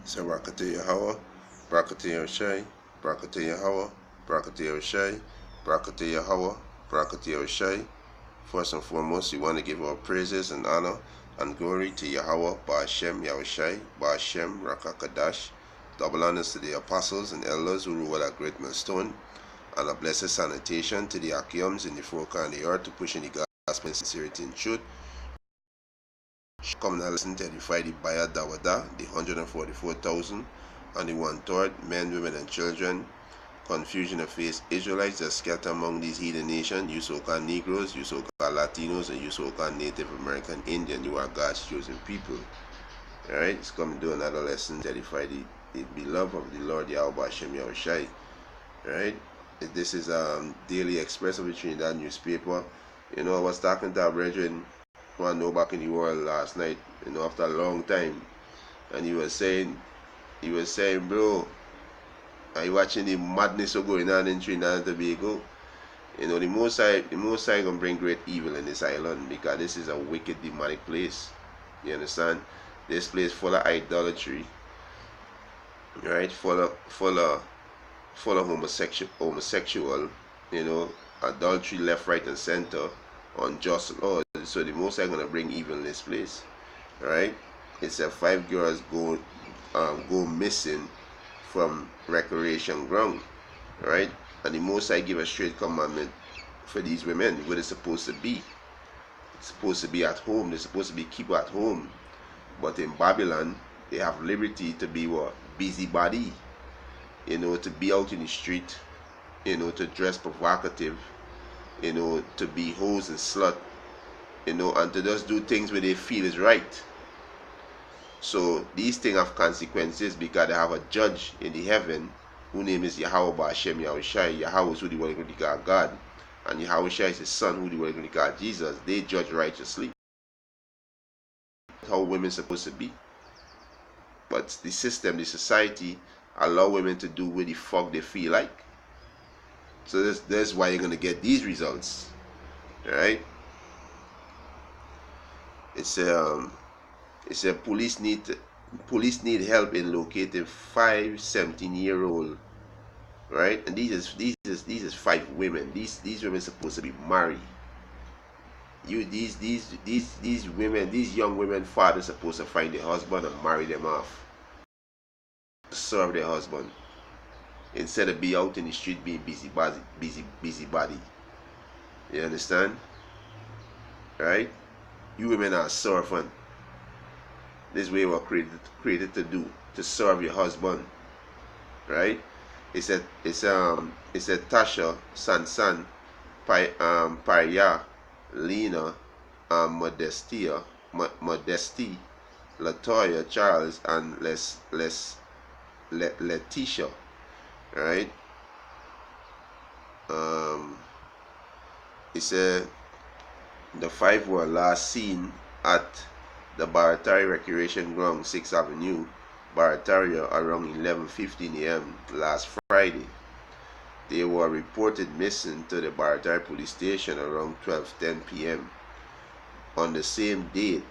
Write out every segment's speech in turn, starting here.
So Barakatah Yahweh, Barakatah Yahushai, Barakatah Yahweh, Barakatah Yahushai, Barakatah Yahweh, Barakatah Yahushai. First and foremost, we want to give our praises and honor and glory to Yahweh, Ba'ashem Yahushai, Ba'ashem Rakakadash. Double honors to the apostles and elders who rule at Great Millstone, and a blessed salutation to the Akiums in the four corners of the earth to push in the gospel in sincerity and truth. Come now listen to Edify the Baya Dawada, the 144,000 and the 1/3 men, women, and children. Confusion of faith Israelites that scatter among these heathen nations, you so-called Negroes, you so-called Latinos, and you so-called Native American Indian. You are God's chosen people. Alright, it's coming to another lesson to edify the beloved of the Lord Yahweh Hashem Yahushai. Alright, this is Daily Express of the Trinidad newspaper. I was talking to our brethren one know back in the world last night, after a long time, and he was saying, bro, are you watching the madness going on in Trinidad and Tobago? The Most High gonna bring great evil in this island, because this is a wicked, demonic place. You understand? This place full of idolatry, right? Full of homosexual, adultery left, right, and center, unjust laws. So the Most High gonna bring evil in this place, right? It said 5 girls go missing from recreation ground, right? And the Most High give a straight commandment for these women where they're supposed to be. It's supposed to be at home. They're supposed to be kept at home. But in Babylon, they have liberty to be what? Busybody. To be out in the street, to dress provocative, to be hoes and slut, and to just do things where they feel is right. So these things have consequences, because they have a judge in the heaven whose name is Yahweh Ba'ashem Yahushai. Yahweh is who the world going to call God, and Yahushai is his son who the world going to call Jesus. They judge righteously. That's how women supposed to be. But the system, the society, allow women to do what the fuck they feel like. So that's why you're gonna get these results, right? It's a police need help in locating 5 17-year-old, right? And these is 5 women. These women supposed to be married. These women, these young women fathers supposed to find their husband and marry them off, serve their husband, instead of be out in the street being busybody. You understand? Right? You women are servant. This way we're created to do, to serve your husband. Right? It said Tasha, Sansan, Paria, Lena, Modesty, Latoya, Charles, and Letitia. Right? It said the 5 were last seen at the Baratari Recreation Ground, 6th Avenue, Barataria, around 11:15 a.m. last Friday. They were reported missing to the Baratari police station around 12:10 p.m. on the same date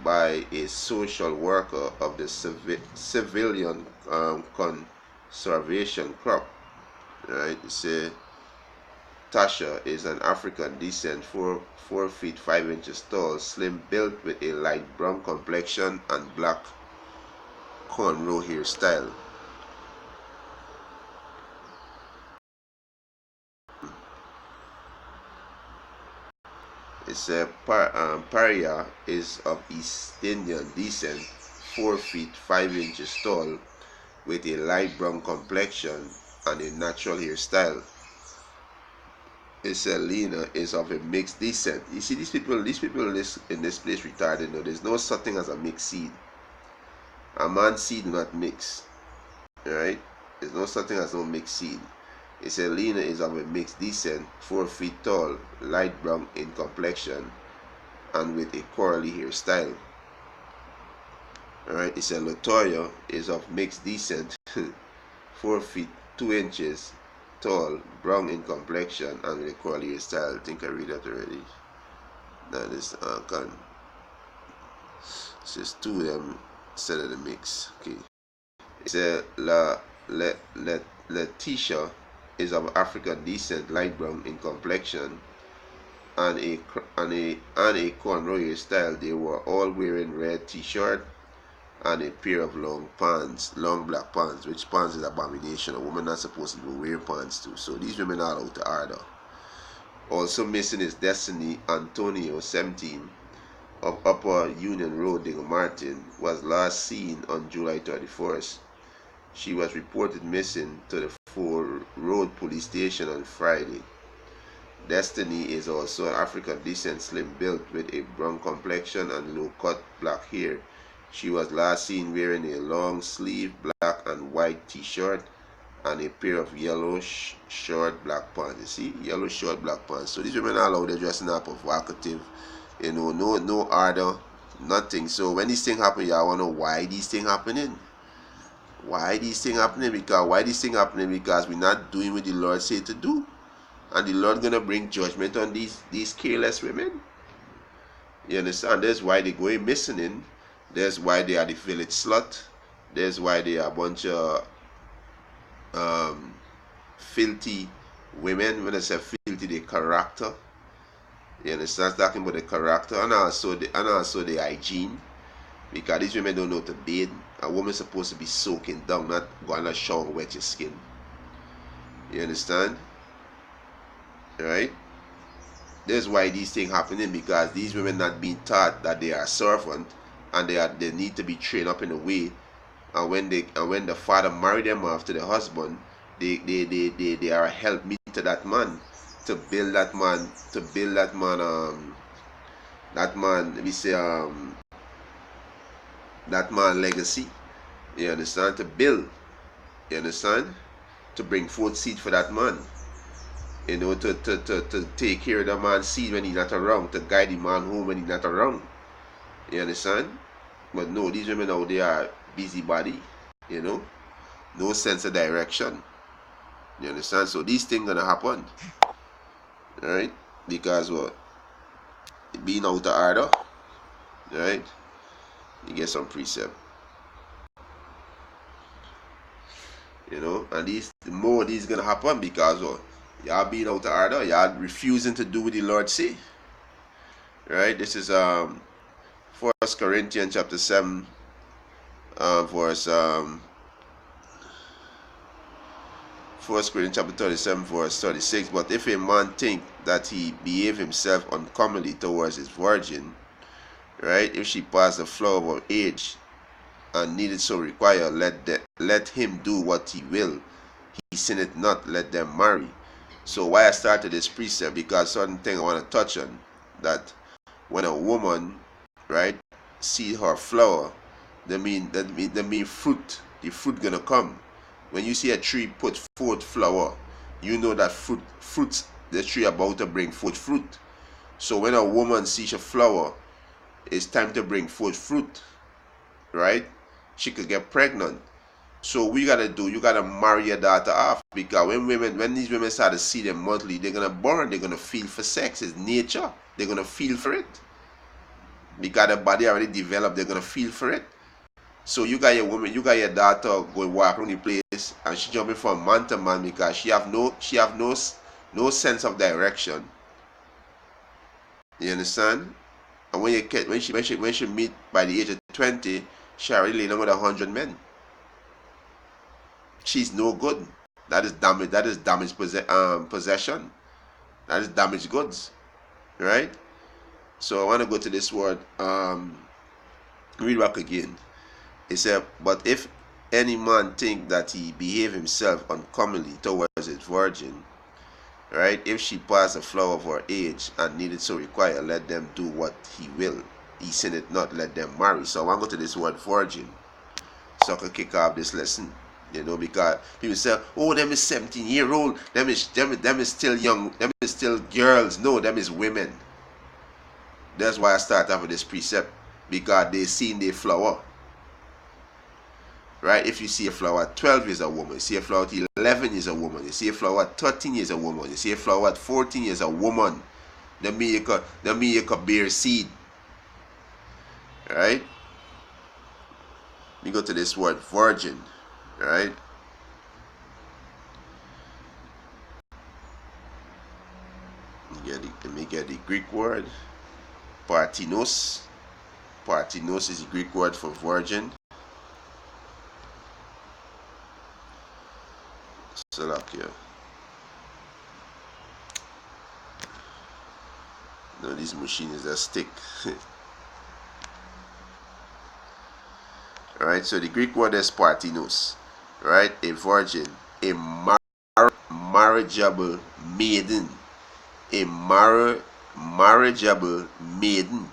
by a social worker of the Civilian Conservation Club. Right? It said Tasha is an African descent, 4 feet 5 inches tall, slim built, with a light brown complexion and black cornrow hairstyle. It said Paria is of East Indian descent, 4 feet 5 inches tall, with a light brown complexion and a natural hairstyle. Lena is of a mixed descent. You see, these people in this place retarded. No, there's no such thing as a mixed seed. A man's seed do not mix. Alright? There's no such thing as no mixed seed. Lena is of a mixed descent, 4 feet tall, light brown in complexion, and with a curly hairstyle. Alright? Latoya is of mixed descent, 4 feet 2 inches tall, brown in complexion, and with a curly hairstyle. I think I read that already. That is it's just 2 of them instead of the mix. Okay. It said Letitia is of African descent, light brown in complexion, and a cornrow style. They were all wearing red t-shirt and a pair of long pants, long black pants, which pants is abomination. A woman not supposed to be wearing pants too. So these women are out to order. Also missing is Destiny Antonio, 17, of Upper Union Road, Dingle Martin, was last seen on July 31st. She was reported missing to the Ford Road Police Station on Friday. Destiny is also an African descent, slim built with a brown complexion and low cut black hair. She was last seen wearing a long sleeve black and white t-shirt and a pair of yellow short black pants. You see, yellow short black pants. So these women are allowed, they're dressing up provocative, no order, nothing. So when these things happen, y'all wanna know why these things happening. Why these things happening? Because we're not doing what the Lord said to do. And the Lord gonna bring judgment on these careless women. You understand? That's why they going missing. That's why they are the village slut. That's why they are a bunch of filthy women. When I say filthy, the character. You understand? Talking about the character and also the hygiene. Because these women don't know to bathe. A woman's supposed to be soaking down, not going to shower and wet your skin. You understand? Right? That's why these things happening, because these women not being taught that they are servant and they need to be trained up in a way. And when the father marry them off to the husband, they are a helpmeet to that man, to build that man that man legacy. You understand? To build. You understand? To bring forth seed for that man. You know, to take care of the man's seed when he's not around, to guide the man home when he's not around. You understand? But no, these women out there are busybody, you know, no sense of direction. You understand? So these things gonna happen, right? Because what? Being out of order, right? You get some precept, you know, and the more of these gonna happen because what? Y'all being out of order, y'all refusing to do what the Lord say, right? This is 1 Corinthians chapter 7, verse 1 Corinthians chapter 37, verse 36. But if a man think that he behave himself uncommonly towards his virgin, right? If she pass the flower of her age and needed so require, let him do what he will. He sinneth not, let them marry. So why I started this precept, because certain thing I want to touch on, that when a woman, right, see her flower, that mean fruit. The fruit gonna come. When you see a tree put forth flower, you know that the tree about to bring forth fruit. So when a woman sees a flower, it's time to bring forth fruit, right? She could get pregnant. So what you gotta do, you gotta marry your daughter off, because when these women start to see them monthly, they're gonna burn, they're gonna feel for sex. It's nature. They're gonna feel for it. Because the body already developed, they're gonna feel for it. So you got your daughter going walk around the place and she jumping from man to man because she have no sense of direction. You understand? And when she meet by the age of 20, she already laying with 100 men. She's no good. That is damage. That is damaged possession. That is damaged goods, right? So I want to go to this word. Read back again. It said, but if any man think that he behave himself uncommonly towards his virgin, right? If she pass the flower of her age and needed so require, let them do what he will. He sinneth not, let them marry. So I want to go to this word virgin, so I can kick off this lesson. You know, because people say, oh, them is 17-year-old, them is still young, them is still girls. No, them is women. That's why I start off with this precept, because they seen their flower. Right? If you see a flower at 12 years a woman, you see a flower at 11 years a woman, you see a flower at 13 years a woman, you see a flower at 14 years a woman, then mean you could bear seed. Right? We go to this word virgin. Right? Let me get the Greek word. Parthenos. Parthenos is the Greek word for virgin. Slovakia. No, this machine is a stick. Alright, so the Greek word is parthenos. Right? A virgin. A marriageable maiden. A marriageable maiden.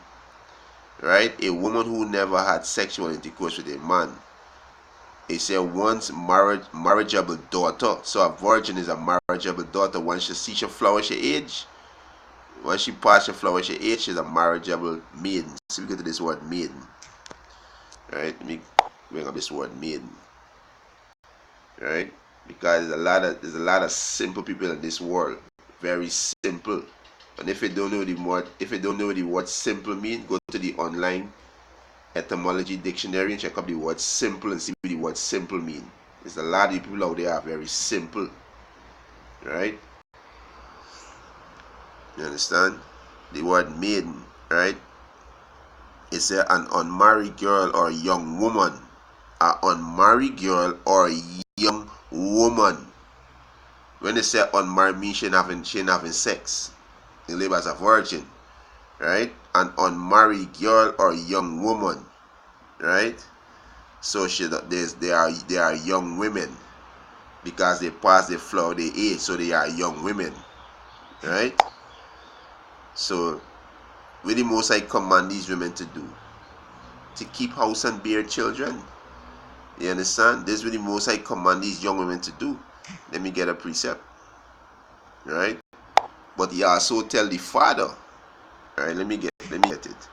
Right? A woman who never had sexual intercourse with a man. It said once marriageable daughter. So a virgin is a marriageable daughter. Once she sees she flourish her age, once she passes her flourish her age, she's a marriageable maiden. So we get to this word maiden. Right? Let me bring up this word maiden. Right? Because there's a lot of simple people in this world. Very simple. And if you don't know the word simple mean, go to the online etymology dictionary and check up the word simple and see what the word simple mean. There's a lot of people out there are very simple. Right? You understand? The word maiden, right? It's an unmarried girl or young woman. An unmarried girl or young woman. When they say unmarried means she ain't having sex. They live as a virgin. Right? An unmarried girl or young woman. Right? So they are young women because they pass the flower the age, so they are young women. Right? So what the Most High command these women to do? To keep house and bear children. You understand? This is what the Most High command these young women to do. Let me get a precept. Right? But he also tell the father. Alright, let me get it.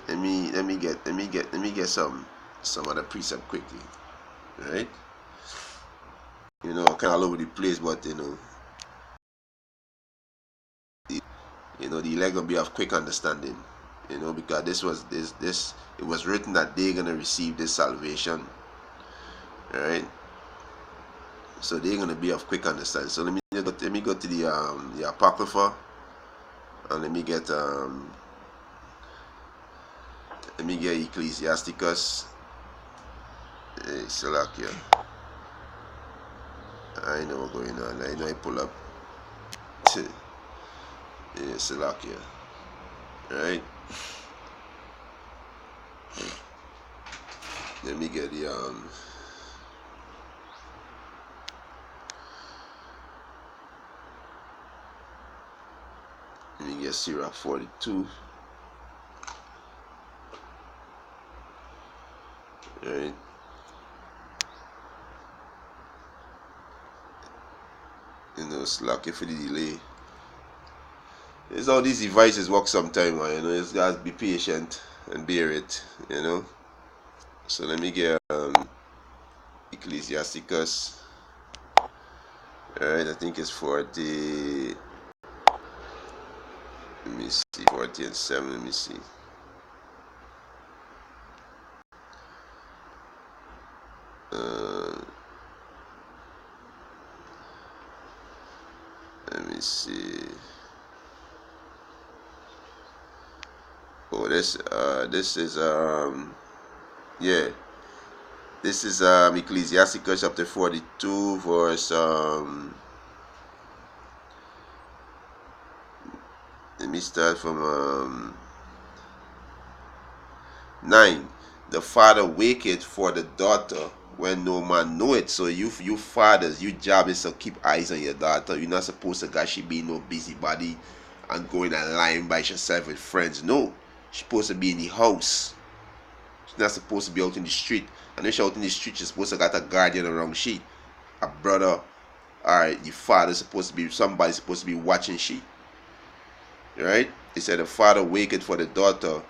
Let me get some other precept quickly. Right? You know, kinda all over the place, but the elect gonna be of quick understanding. Because it was written that they're gonna receive this salvation. Right? So they're gonna be of quick understanding. So let me go to the Apocrypha, and let me get Ecclesiasticus. Salakia. I know what's going on. I know I pull up. Salakia. Right? Let me get the let me get Sirach 42. Right? It's lucky for the delay. It's all these devices work sometime, man. You just gotta be patient and bear it. So let me get Ecclesiasticus. Alright, I think it's 40. Let me see, 40 and 7. Let me see. Let me see. Oh, this is yeah. This is Ecclesiasticus chapter 42 verse let me start from 9. The father waketh for the daughter when no man know it. So you fathers, your job is to keep eyes on your daughter. You're not supposed to got she be no busybody and going and lying by yourself with friends. No. She's supposed to be in the house. She's not supposed to be out in the street. And if she's out in the street, she's supposed to got a guardian around she. A brother, alright, the father supposed to be somebody supposed to be watching she. Right? It said the father waketh for the daughter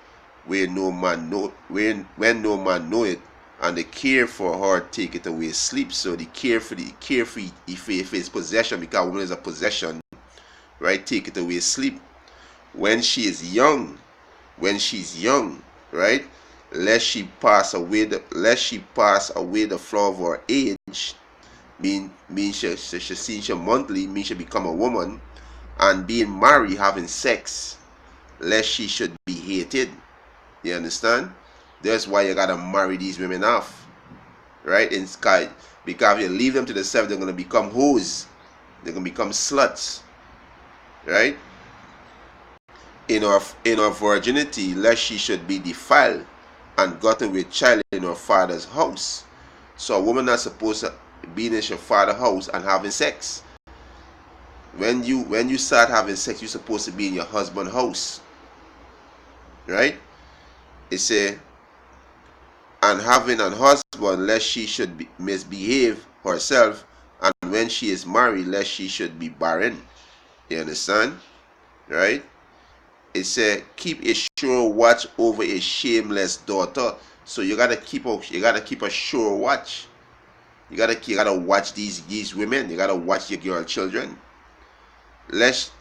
when no man know it, and the care for her take it away sleep. So the care for if it's possession, because woman is a possession, right? Take it away sleep. When she's young, right? Lest she pass away the flower of her age, mean she change monthly, mean she become a woman, and being married, having sex, lest she should be hated. You understand? That's why you gotta marry these women off, right? In sky, because if you leave them to themselves, they're gonna become hoes. They're gonna become sluts, right? In her virginity, lest she should be defiled and gotten with child in her father's house. So a woman not supposed to be in her father's house and having sex. When you start having sex, you're supposed to be in your husband's house, right? It say, and having an husband, lest she should misbehave herself, and when she is married, lest she should be barren. You understand, right? It said, keep a sure watch over a shameless daughter. So you gotta keep a sure watch. You gotta watch these women. You gotta watch your girl children. Lest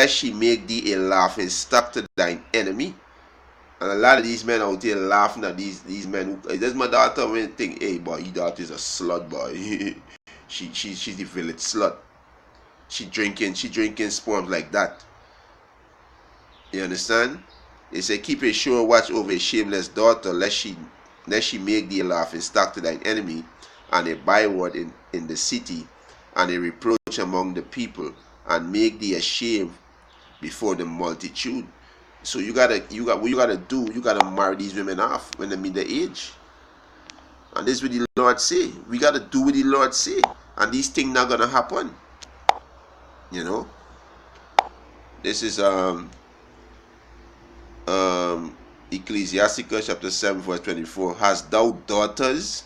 she make thee a laughing stock to thine enemy. And a lot of these men out there laughing at these men. There's my daughter when think, hey boy, your daughter is a slut, boy. she's the village slut. She drinking sperm like that. You understand? They say, keep a sure watch over a shameless daughter, lest she make thee laugh and stock to thine enemy, and a byword in the city, and a reproach among the people, and make thee ashamed before the multitude. So what you gotta do, you gotta marry these women off when they meet the age. And this is what the Lord say. We gotta do what the Lord say. And these things not gonna happen. You know? This is Ecclesiasticus chapter 7 verse 24. Hast thou daughters?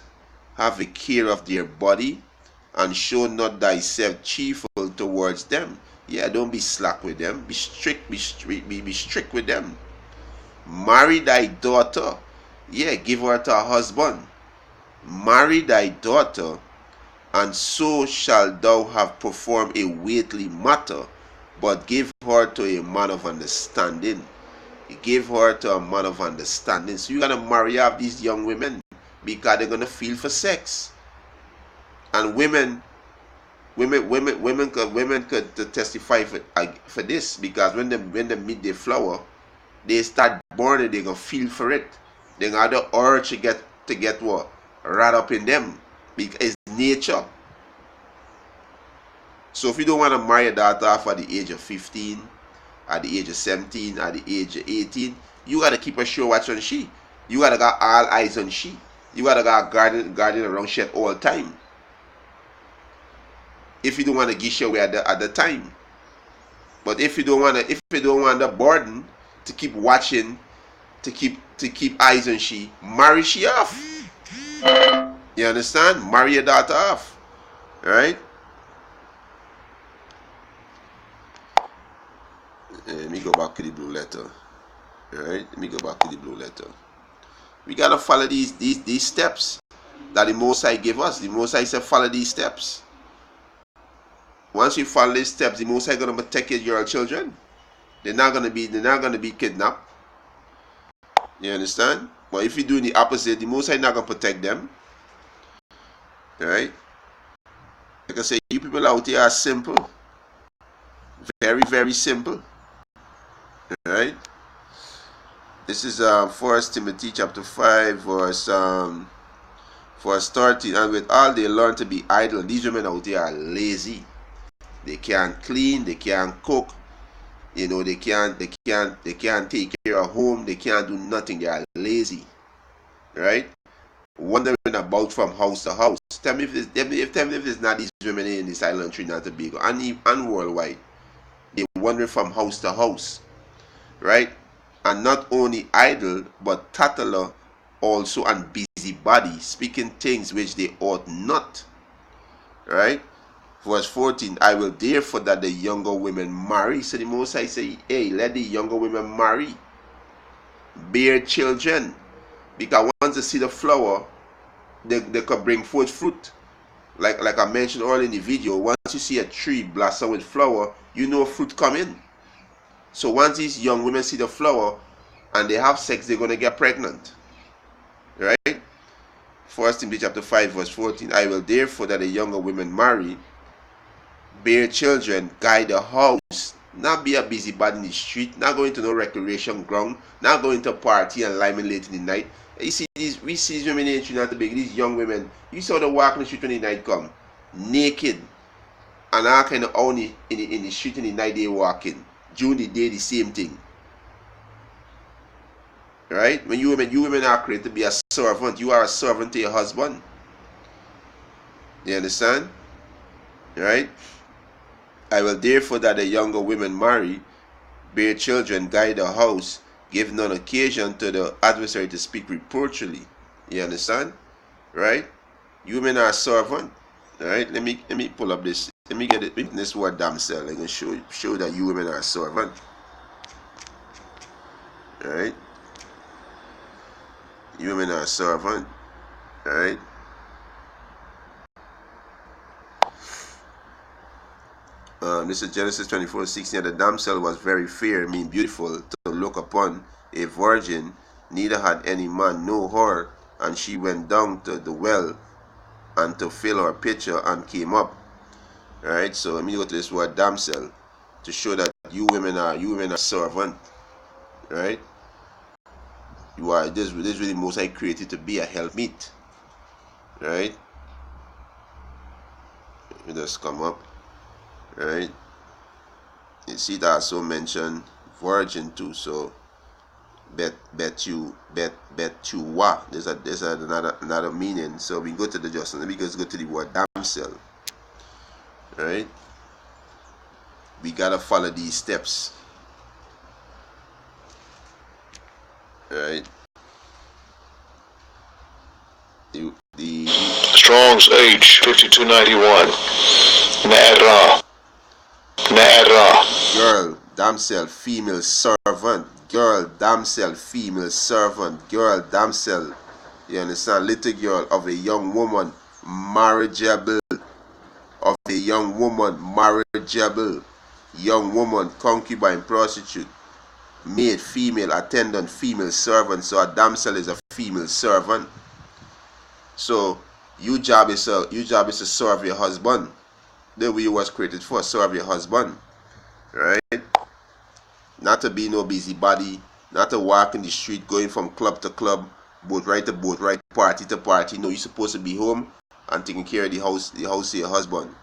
Have a care of their body, and show not thyself cheerful towards them. Yeah, don't be slack with them. Be strict with them. Marry thy daughter. Yeah, give her to a husband. Marry thy daughter, and so shalt thou have performed a weighty matter, but give her to a man of understanding. Give her to a man of understanding. So you're gonna marry off these young women because they're gonna feel for sex. And women could testify for this, because when they meet their flower, they start burning. They're gonna feel for it. They got the urge to get what right up in them, because it's nature. So if you don't want to marry a daughter off at the age of 15, at the age of 17, at the age of 18, you gotta keep a sure watch on she. You gotta got all eyes on she. You gotta got guarding around she at all time. If you don't want to give she away at the time. But if you don't want the burden to keep watching, to keep eyes on she, marry she off. You understand? Marry your daughter off. Alright? Let me go back to the blue letter. Alright? Let me go back to the blue letter. We gotta follow these steps that the Most High gave us. The Most High said follow these steps. Once you follow these steps, the Most High gonna protect your children. They're not gonna be kidnapped. You understand? But if you're doing the opposite, the Most High not gonna protect them. Alright? Like I say, you people out here are simple. Very, very simple. Alright? This is 1 Timothy chapter 5 verse 13. And with all they learn to be idle. These women out here are lazy. They can't clean, they can't cook. You know, they can't take care of home, they can't do nothing. They are lazy. Right? Wandering about from house to house. Tell me if it's not these women in this island, Trinidad Tobago, and worldwide. They wandering from house to house. Right? And not only idle, but tattler also, and busybody, speaking things which they ought not. Right? Verse 14, I will therefore that the younger women marry. So the Most High say, hey, let the younger women marry. Bear children. Because once they see the flower, they could bring forth fruit. Like I mentioned earlier in the video, once you see a tree blossom with flower, you know fruit coming. So once these young women see the flower and they have sex, they're going to get pregnant. Right? 1 Timothy chapter 5 verse 14. I will therefore that the younger women marry, bear children, guide the house, not be a busybody in the street, not going to no recreation ground, not going to party and liming late in the night. You see these, we see these women in Trinidad Tobago, these young women, you saw them walking the street when the night come, naked, and all kind of only in the street in the night they walking. During the day the same thing. Right? When you women are created to be a servant, you are a servant to your husband. You understand? Right? I will therefore that the younger women marry, bear children, guide the house, give none occasion to the adversary to speak reproachfully. You understand? Right? You women are a servant. Right? Let me pull up this. Let me get it. This word damsel. I can show that you women are a servant. Right? You women are a servant. Right? This is Genesis 24:16. The damsel was very fair, mean beautiful, to look upon, a virgin, neither had any man know her, and she went down to the well and to fill her pitcher and came up. Right? So let me go to this word damsel to show that you women are servant. Right? You are this really most I created to be a helpmeet. Right? Let me just come up. Right? You see that also mentioned virgin too. So bet you wa. There's another meaning. So we go to the just. Let me just go to the word damsel. Right? We gotta follow these steps. Right? The Strong's H 5291. Nara. Girl, damsel, female servant. Girl, damsel, female servant. Girl, damsel. You understand? Little girl of a young woman, marriageable. Of a young woman, marriageable. Young woman, concubine, prostitute. Maid, female, attendant, female servant. So a damsel is a female servant. So your job is to serve your husband. The way you was created for, serve your husband. Right? Not to be no busybody, not to walk in the street going from club to club, boat right to boat right, party to party. No, you're supposed to be home and taking care of the house of your husband.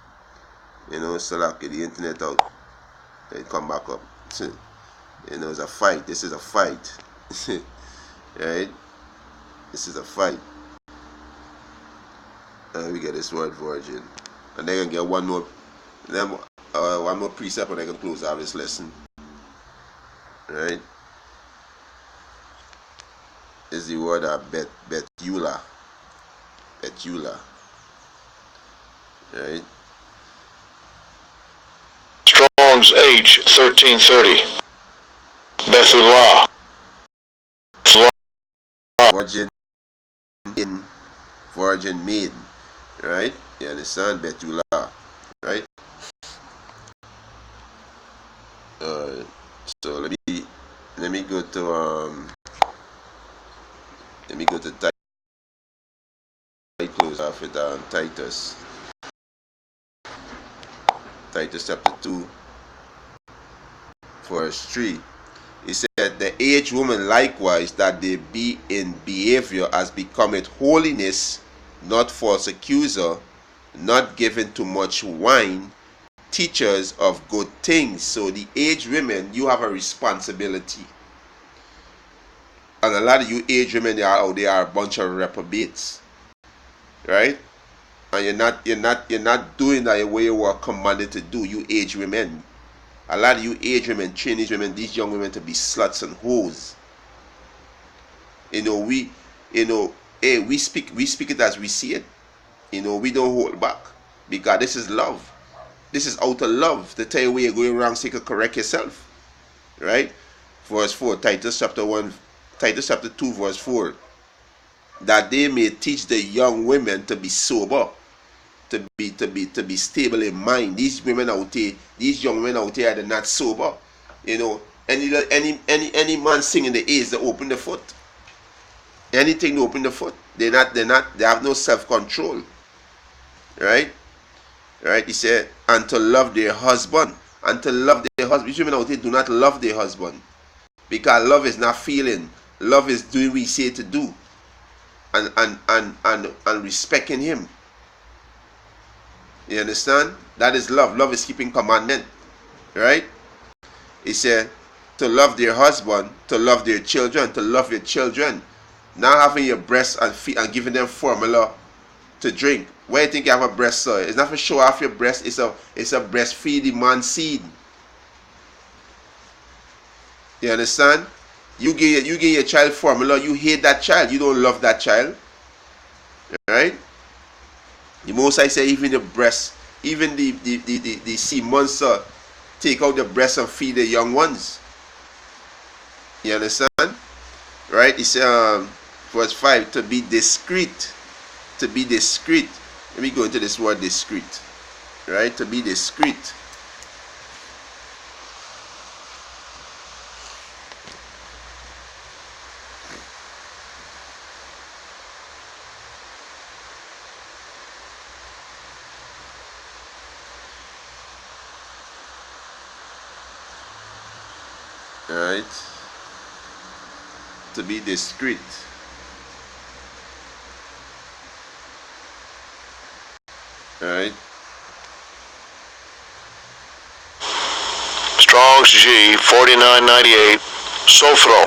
You know, so like get the internet out. Then come back up. You know, it's a fight. This is a fight. Right? This is a fight. We get this word virgin. And they're gonna get one more precept and they can close out this lesson. Right? Is the word Betula. Betula. Right? Strong's H 1330. Bethulah. Virgin in, virgin maid. Right? You understand? Betula. Right? So let me go to close off with Titus chapter 2 verse 3. He said, the aged woman likewise, that they be in behavior as becometh holiness, not false accuser, not given to much wine, teachers of good things. So the aged women, you have a responsibility. And a lot of you aged women, they are a bunch of reprobates. Right? And you're not doing that the way you were commanded to do, you aged women. A lot of you aged women, Chinese women, these young women to be sluts and hoes. You know, we speak it as we see it. You know, we don't hold back. Because this is love. This is out of love to tell you where you're going wrong so you can correct yourself. Right? Verse 4, Titus chapter 2, verse 4. That they may teach the young women to be sober, to be stable in mind. These women out there, these young women out there, they're not sober. You know, any man singing the A's, they open the foot. Anything to open the foot. They have no self-control. Right? Right? He said, and to love their husband. And to love their husband. These women out there do not love their husband. Because love is not feeling. Love is doing what he said to do. And respecting him. You understand? That is love. Love is keeping commandment. Right? He said, to love their husband, to love their children, to love your children. Not having your breasts and feet and giving them formula to drink. Why do you think you have a breast, sir? It's not for show off your breast. It's a breastfeeding man seed. You understand? You give your child formula. You hate that child. You don't love that child. Right? The most I say, even the breast, even the sea monster, take out the breast and feed the young ones. You understand? Right? It's verse 5, to be discreet. To be discreet. Let me go into this word discreet. Right? To be discreet. Right? To be discreet. Right? Strong's G 4998. Sophro.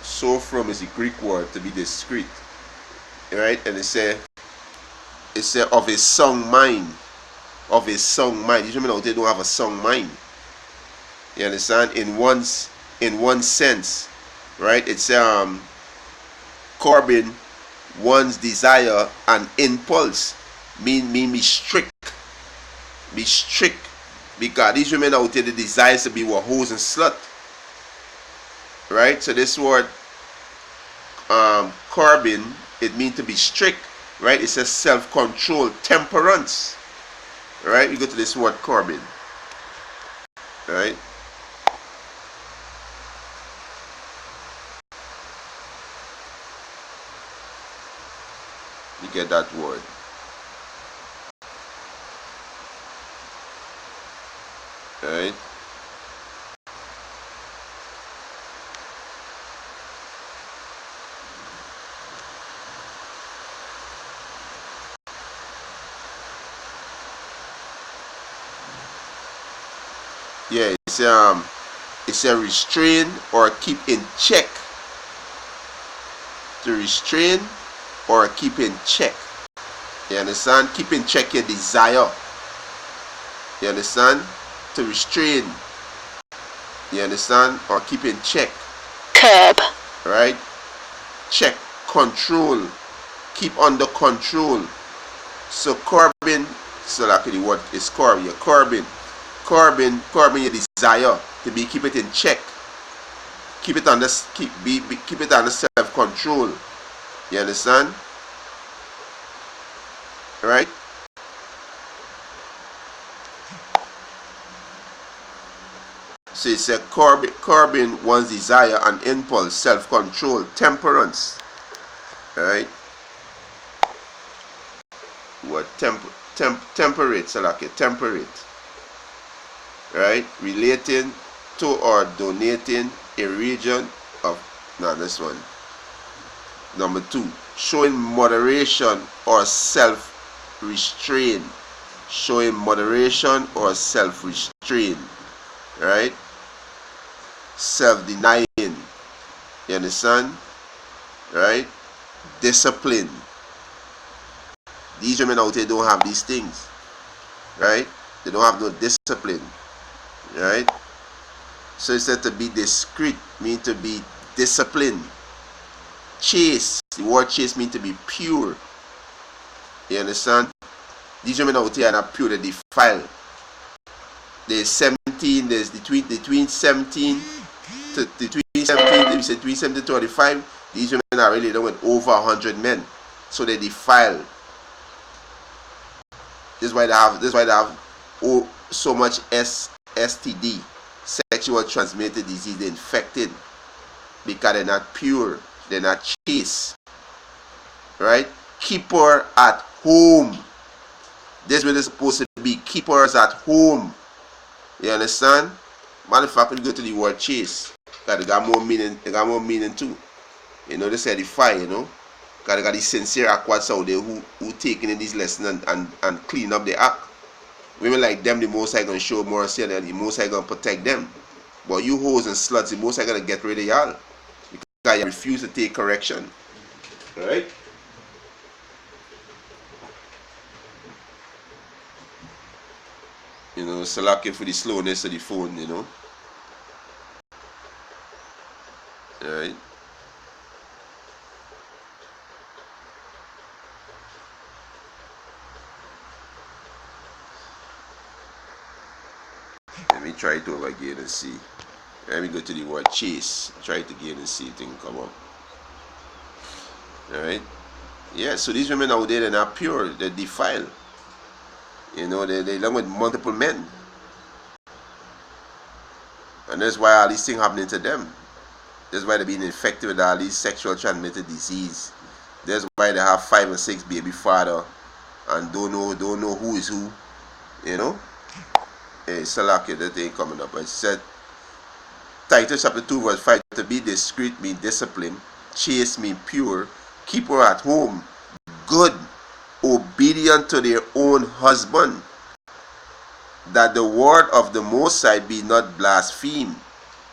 Sophron is a Greek word, to be discreet. Right? And it said of a sound mind. Of a sound mind. These women out there don't have a sound mind. You understand? In one sense, right? It's curbing one's desire and impulse. Mean be strict. Be strict. Because these women out there, the desires to be what hoes and slut. Right? So this word curbing, it means to be strict. Right? It says self-control, temperance. Right? We go to this word curbing. Right? You get that word. Right? Yeah, it's a restrain or keep in check. To restrain or keep in check. You understand? Keep in check your desire. You understand? To restrain. You understand? Or keep in check. Curb. Right? Check. Control. Keep under control. So curbing, so like the word is curb. You're curbing your desire to be, keep it in check. Keep it under keep it under self-control. You understand? Right? So it's a curbing one's desire and impulse, self-control, temperance. Right? What temperate, so like a temperate. Right? Relating to or donating a region of, this one. Number 2, showing moderation or self-restraint. Showing moderation or self-restraint. Right? Self-denying. You understand? Right? Discipline. These women out there don't have these things. Right? They don't have no discipline. Right? So it said to be discreet means to be disciplined. Chaste, the word chaste means to be pure. You understand? These women out here are not pure, they defile. There's 17, there's between 17 to between 17 to 25. These women are really done with over 100 men. So they defile. This is why they have so much STD, sexual transmitted disease. They're infected because they're not pure. They're not chase. Right? Keeper at home. This is where they're supposed to be. Keepers at home. You understand? Matter of fact, when you go to the word chase, they got more meaning. They got more meaning too. You know, they say edify. You know, because they got these sincere aquats out there who taking in these lessons and clean up the act. Women like them, the most I gonna show mercy and the most I gonna protect them. But you hoes and sluts, the most I gonna get rid of y'all because you refuse to take correction. Right? You know, Salaki for the slowness of the phone, you know. Alright. Let me try it over again and see. Let me go to the word chase. Try it again and see if it can come up. Alright. Yeah, so these women out there, they're not pure, they're defiled. You know, they live with multiple men. And that's why all these things happening to them. That's why they're being infected with all these sexual transmitted disease. That's why they have 5 and 6 baby father and don't know who is who. You know? Hey, Salaki, that ain't coming up. I said Titus chapter 2 verse 5, to be discreet mean discipline, chaste mean pure, keep her at home, good, obedient to their own husband, that the word of the Most High be not blasphemed.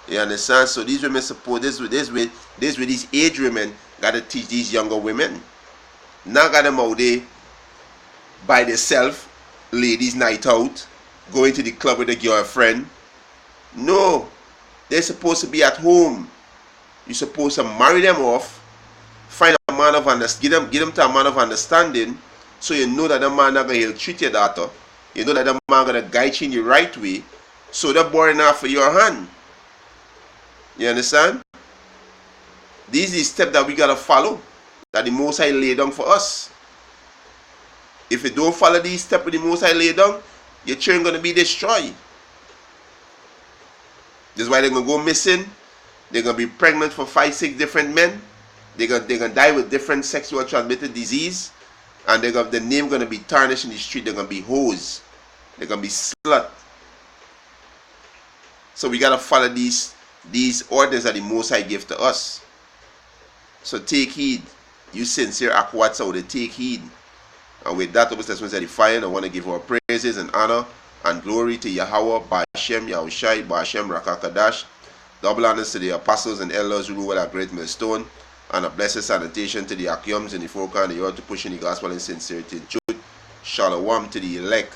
You understand? So these women support this with these age women gotta teach these younger women. Not got them out there by themselves, ladies night out, going to the club with a girlfriend. No. They're supposed to be at home. You're supposed to marry them off, find a man of understanding, get them to a man of understanding, so you know that the man not gonna treat your daughter. You know that the man gonna guide you in the right way, so they're boring enough for your hand. You understand? These are the steps that we gotta follow, that the Most High laid down for us. If you don't follow these steps with the Most High laid down, your children gonna be destroyed. This is why they're gonna go missing. They're gonna be pregnant for 5, 6 different men. They're gonna die with different sexual transmitted disease, and the name gonna be tarnished in the street. They're gonna be hoes. They're gonna be slut. So we gotta follow these orders that the Most High give to us. So take heed, you sincere aquats out there, take heed. And with that, Obus Testimonies Edifying, I want to give our praises and honor and glory to Yahweh, Ba'ashem, Yahushai, Ba'ashem, Rakakadash. Double honors to the apostles and elders who rule with a great millstone, and a blessed sanitation to the Akyums and the Fokan, the earth to push in the gospel in sincerity and truth. Shalom to the elect.